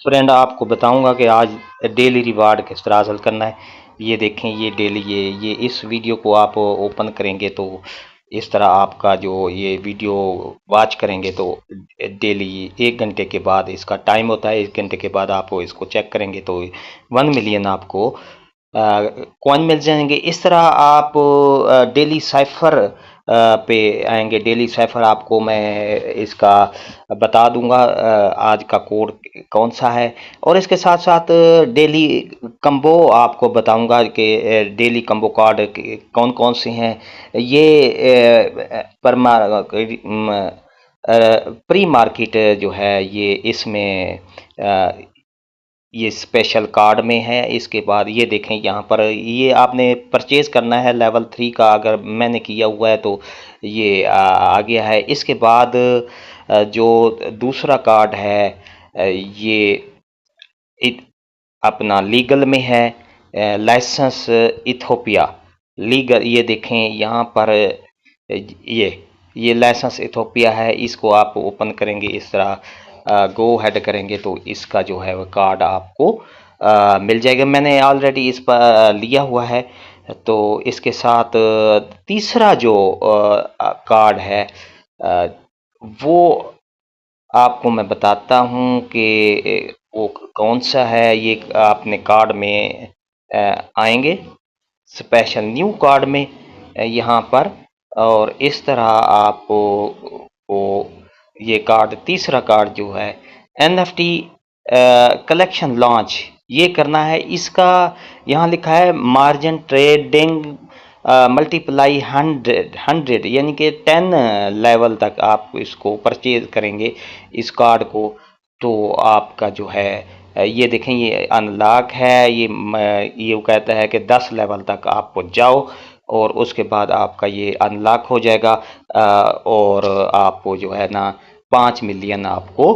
Friend आपको बताऊंगा कि आज डेली रिवार्ड किस तरह हासिल करना है। ये देखें, ये डेली ये इस वीडियो को आप ओपन करेंगे तो इस तरह आपका जो ये वीडियो वॉच करेंगे तो डेली 1 घंटे के बाद इसका टाइम होता है। 1 घंटे के बाद आप इसको चेक करेंगे तो 1 मिलियन आपको कॉइन मिल जाएंगे। इस तरह आप डेली साइफर पे आएंगे। डेली साइफर आपको मैं इसका बता दूंगा आज का कोड कौन सा है, और इसके साथ साथ डेली कम्बो आपको बताऊंगा कि डेली कम्बो कार्ड कौन कौन से हैं। ये प्री मार्केट जो है ये इसमें ये स्पेशल कार्ड में है। इसके बाद ये देखें, यहाँ पर ये आपने परचेज करना है लेवल 3 का। अगर मैंने किया हुआ है तो ये आ गया है। इसके बाद जो दूसरा कार्ड है ये अपना लीगल में है, लाइसेंस इथोपिया लीगल। ये देखें यहाँ पर ये लाइसेंस इथोपिया है। इसको आप ओपन करेंगे, इस तरह गो हेड करेंगे तो इसका जो है वो कार्ड आपको मिल जाएगा। मैंने ऑलरेडी इस पर लिया हुआ है। तो इसके साथ तीसरा जो कार्ड है वो आपको मैं बताता हूँ कि वो कौन सा है। ये आपने कार्ड में आएंगे स्पेशल न्यू कार्ड में यहाँ पर, और इस तरह आपको वो ये कार्ड तीसरा कार्ड जो है NFT कलेक्शन लॉन्च ये करना है। इसका यहाँ लिखा है मार्जिन ट्रेडिंग मल्टीप्लाई 100 यानी कि 10 लेवल तक आप इसको परचेज करेंगे इस कार्ड को, तो आपका जो है ये देखें ये अनलॉक है। ये वो कहता है कि 10 लेवल तक आप पहुँच जाओ और उसके बाद आपका ये अनलॉक हो जाएगा और आपको जो है ना 5 मिलियन आपको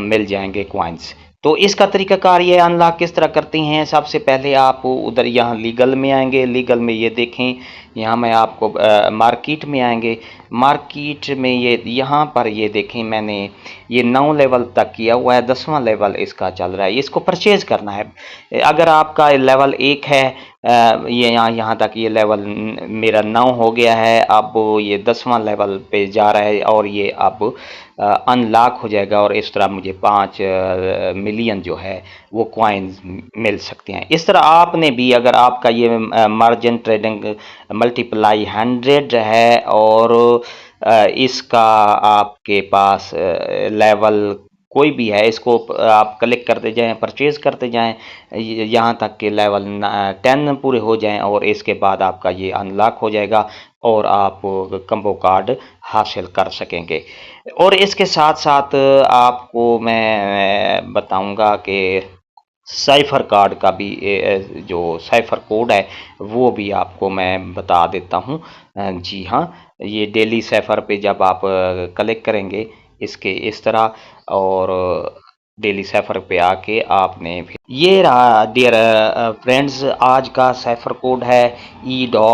मिल जाएंगे कॉइन्स। तो इसका तरीकाकार ये अनलॉक किस तरह करते हैं। सबसे पहले आप उधर यहाँ लीगल में आएंगे। लीगल में ये देखें, यहाँ मैं आपको मार्केट में आएंगे। मार्केट में ये यहाँ पर ये देखें मैंने ये 9 लेवल तक किया हुआ है, 10वां लेवल इसका चल रहा है। इसको परचेज करना है। अगर आपका लेवल 1 है, ये यहाँ तक ये लेवल मेरा 9 हो गया है, अब ये 10वां लेवल पे जा रहा है और ये अब अनलॉक हो जाएगा और इस तरह मुझे 5 मिलियन जो है वो कॉइन्स मिल सकते हैं। इस तरह आपने भी, अगर आपका ये मार्जिन ट्रेडिंग मल्टीप्लाई 100 है और इसका आपके पास लेवल कोई भी है, इसको आप क्लिक करते जाएं, परचेज करते जाएं यहाँ तक कि लेवल 10 पूरे हो जाएं और इसके बाद आपका ये अनलॉक हो जाएगा और आप कम्बो कार्ड हासिल कर सकेंगे। और इसके साथ साथ आपको मैं बताऊंगा कि साइफर कार्ड का भी जो साइफर कोड है वो भी आपको मैं बता देता हूँ। जी हाँ, ये डेली साइफर पे जब आप क्लिक करेंगे इसके इस तरह, और डेली साइफर पे आके आपने ये रहा डियर फ्रेंड्स, आज का साइफर कोड है E.T-H.E.R.डॉट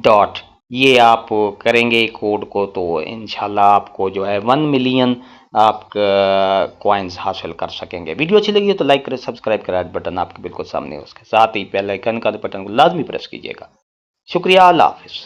डॉट। ये आप करेंगे कोड को तो इंशाल्लाह आपको जो है 1 मिलियन आप कॉइन्स हासिल कर सकेंगे। वीडियो अच्छी लगी है तो लाइक करें, सब्सक्राइब करें, बटन आपके बिल्कुल सामने है, उसके साथ ही बेल आइकन का बटन को लाजमी प्रेस कीजिएगा। शुक्रिया, अल्लाह हाफिज़।